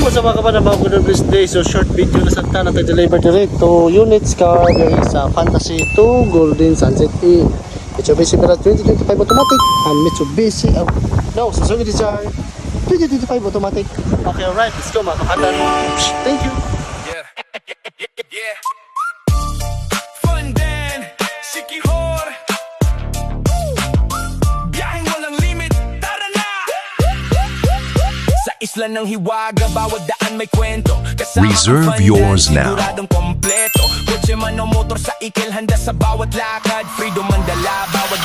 What's up mga kabanan, mga good blessed day. So short video na sakta na tayo-deliver direct to units car there is Fantasy 2 Golden Sunset E. Mitsubishi Mirage 2025 automatic and Mitsubishi no, Suzuki Desire 2025 automatic. Okay, alright, let's go mga kabanan. Thank you. Yeah. Yeah. Fun din, sikihor. Biyaheng walang limit, tara na! Sa isla ng Hiwaga, bawat daan may kwento. Kasama Reserve ang yours fun din, now. siguradong kompleto. Kotse man o motor sa ikil, handa sa bawat lakad. Freedom ang dala, bawat